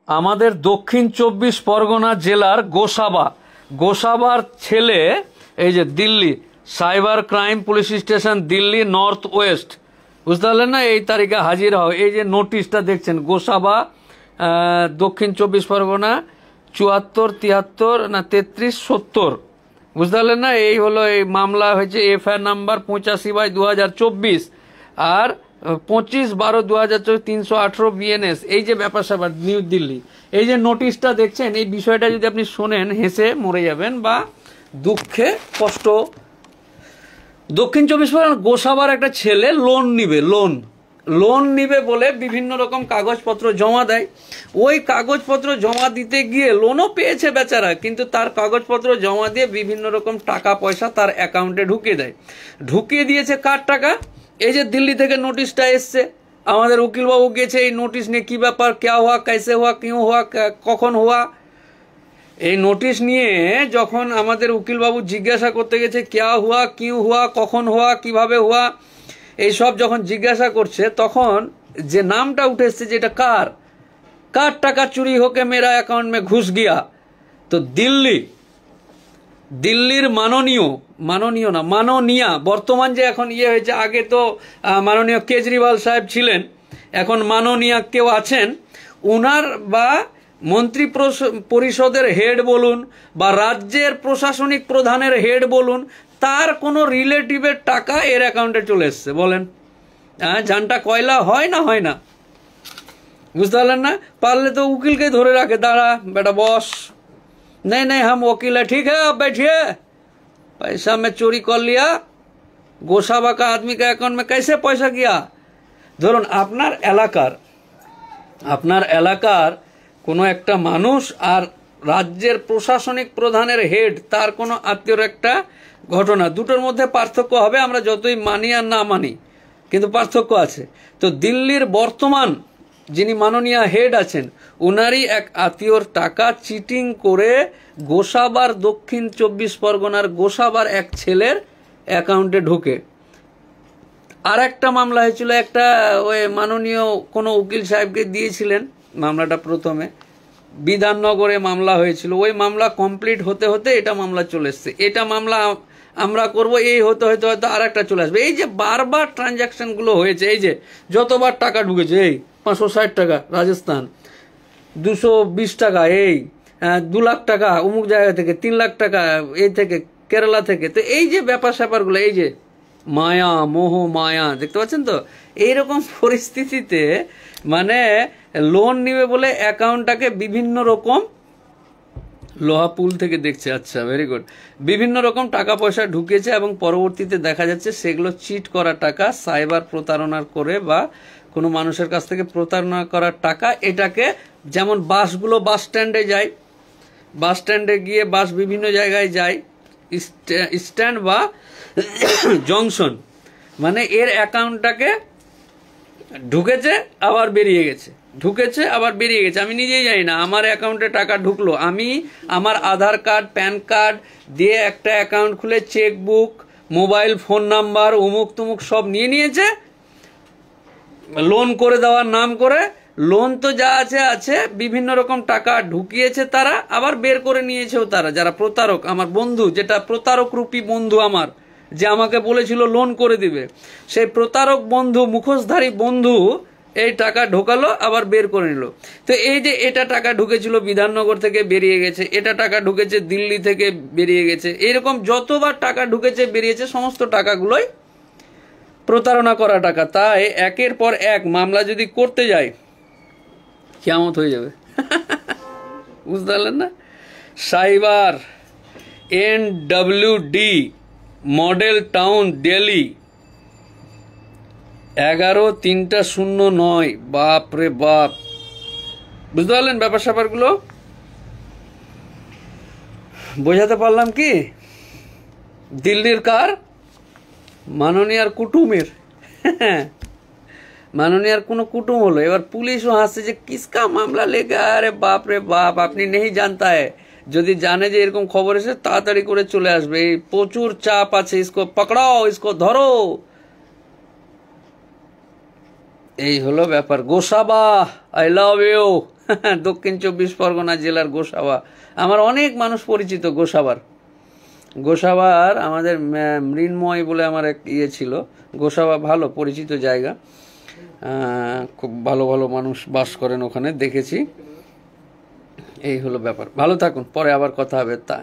আমাদের দক্ষিণ 24 পরগনা জেলার গোসাবার ছেলে এই যে Delhi cyber crime police station Delhi north West, বুঝতে পারলেন না, এই তারিখে হাজির হও। এই যে নোটিশটা দেখছেন গোসাবা দক্ষিণ 24 পরগনা 74 73 না 33 70, বুঝতে পারলেন না। এই হলো এই মামলা হয়েছে এফআইআর নাম্বার 85/2024 আর 25/12/2024 318 বিএনএস। এই যে ব্যাপার স্যাপার নিউ দিল্লি, এই যে নোটিশটা দেখছেন, এই বিষয়টা যদি আপনি শোনেন হেসে মরে যাবেন বা দুঃখে কষ্ট। দক্ষিণ 24 পরগনা গোসাবার একটা ছেলে লোন নিবে বলে বিভিন্ন রকম কাগজপত্র জমা দেয়। ওই কাগজপত্র জমা দিতে গিয়ে লোনও পেয়েছে বেচারা, কিন্তু তার কাগজপত্র জমা দিয়ে বিভিন্ন রকম টাকা পয়সা তার অ্যাকাউন্টে ঢুকিয়ে দিয়েছে। কার টাকা? এই যে দিল্লি থেকে নোটিশটা এসছে, আমাদের উকিলবাবু গেছে এই নোটিশ নিয়ে, কি ব্যাপার, ক্যা হুয়া, कैसे हुआ, क्यों हुआ, কখন হুয়া। এই নোটিশ নিয়ে যখন আমাদের উকিলবাবু জিজ্ঞাসা করতে গেছে ক্যা হুয়া, কিউ হুয়া, কখন হুয়া, কিভাবে হুয়া, এইসব যখন জিজ্ঞাসা করছে, তখন যে নামটা উঠে এসছে যেটা কার টাকা চুরি হোকে মেরা অ্যাকাউন্ট মে ঘুষ গিয়া। তো দিল্লির মাননীয়া বর্তমান যে এখন ইয়ে হয়েছে, আগে তো মাননীয় কেজরিওয়াল সাহেব ছিলেন, এখন মাননীয়া কেউ আছেন, উনার বা মন্ত্রী পরিষদের হেড বলুন বা রাজ্যের প্রশাসনিক প্রধানের হেড বলুন, তার কোনো রিলেটিভের টাকা এর অ্যাকাউন্টে চলে এসছে। বলেন জানটা কয়লা হয় না, বুঝতে পারলেন না। পারলে তো উকিলকে ধরে রাখে, দাঁড়া बेटा बॉस, नहीं हम वकील है, ठीक है आप बैठिए, पैसा में चोरी कर लिया, गोसाबा का आदमी का अकाउंट में कैसे पैसा गया। ধরুন আপনার এলাকার কোনো একটা মানুষ আর রাজ্যের প্রশাসনিক প্রধানের হেড, তার কোনো আত্মীয়র একটা ঘটনা, দুটোর মধ্যে পার্থক্য হবে, আমরা যতই মানি আর না মানি, কিন্তু পার্থক্য আছে। তো দিল্লির বর্তমান যিনি মাননীয় হেড আছেন, উনারই এক আত্মীয়র টাকা চিটিং করে গোসাবার দক্ষিণ 24 পরগনার গোসাবার এক ছেলের অ্যাকাউন্টে ঢুকে। আর একটা মামলা হয়েছিল, একটা ওই মাননীয় কোনো উকিল সাহেবকে দিয়েছিলেন মামলাটা, প্রথমে বিধাননগরে মামলা হয়েছিল, ওই মামলা কমপ্লিট হতে এটা মামলা চলে এসছে, এটা মামলা আমরা করব, এই হয়তো আর একটা চলে আসবে। এই যে বারবার ট্রানজাকশনগুলো হয়েছে, এই যে যতবার টাকা ঢুকেছে, এই 560 টাকা রাজস্থান, 220 টাকা, এই 2 লাখ টাকা অমুক জায়গা থেকে, 3 লাখ টাকা এই থেকে কেরালা থেকে। তো এই যে ব্যাপার স্যাপারগুলো, এই যে মায়া দেখতে পাচ্ছেন তো। এইরকম পরিস্থিতিতে মানে লোন নিবে বলে অ্যাকাউন্টটাকে বিভিন্ন রকম, লোহা পুল থেকে দেখছে, আচ্ছা ভেরি গুড, বিভিন্ন রকম টাকা পয়সা ঢুকেছে এবং পরবর্তীতে দেখা যাচ্ছে সেগুলো চিট করা টাকা, সাইবার প্রতারণা করে বা কোনো মানুষের কাছ থেকে প্রতারণা করার টাকা। এটাকে যেমন বাসগুলো বাস স্ট্যান্ডে গিয়ে বাস বিভিন্ন জায়গায় যায়, স্ট্যান্ড বা জংশন, মানে এর অ্যাকাউন্টটাকে ঢুকেছে আবার বেরিয়ে গেছে, আমি নিজেই জানি না আমার অ্যাকাউন্টে টাকা ঢুকলো। আমি আমার আধার কার্ড, প্যান কার্ড দিয়ে একটা অ্যাকাউন্ট খুলে চেকবুক, মোবাইল ফোন নাম্বার, অমুক তুমুক সব নিয়েছে, লোন করে দেওয়ার নাম করে। লোন তো যা আছে, বিভিন্ন রকম টাকা ঢুকিয়েছে তারা, আবার বের করে নিয়েছেও তারা, যারা প্রতারক। আমার বন্ধু, যেটা প্রতারক রূপী বন্ধু আমার, যে আমাকে বলেছিল লোন করে দিবে, সেই প্রতারক বন্ধু, মুখোশধারী বন্ধু এই টাকা ঢোকালো আবার বের করে নিল। তো এই যে এটা টাকা ঢুকেছিল বিধাননগর থেকে বেরিয়ে গেছে, এটা টাকা ঢুকেছে দিল্লি থেকে বেরিয়ে গেছে, এরকম যতবার টাকা ঢুকেছে বেরিয়েছে, সমস্ত টাকাগুলোই প্রতারণা করা টাকা। তাই একের পর এক মামলা যদি করতে যাই, কিয়ামত হয়ে যাবে। বুঝতে পারলেন না। Cyber NWD model town Delhi 11/3/09। বাপ রে বাপ, বুঝতে পারলেন ব্যাপার স্যাপারগুলো? বোঝাতে পারলাম কি? দিল্লির কার? মাননীয়ার কুটুমের, মাননীয়ার কোনো কুটুম হলো। এবার পুলিশও হাসছে যে কিসকা মামলা লেগা। আরে বাপ রে বাপ, আপনি নেই জানতা है, যদি জানে যে এরকম খবর এসে তাড়াতাড়ি করে চলে আসবে। এই প্রচুর চাপ আছে, ইসকো পকড়াও, ইসকো ধরো। এই হলো ব্যাপার। Gosaba, I love you. Dakshin 24 Pargana জেলার গোসাবা, আমার অনেক মানুষ পরিচিত গোসাবার। গোসাবার আমাদের মৃন্ময় বলে আমার এক ইয়ে ছিল। গোসাবা ভালো পরিচিত জায়গা, খুব ভালো ভালো মানুষ বাস করেন ওখানে, দেখেছি। এই হলো ব্যাপার। ভালো থাকুন, পরে আবার কথা হবে। তা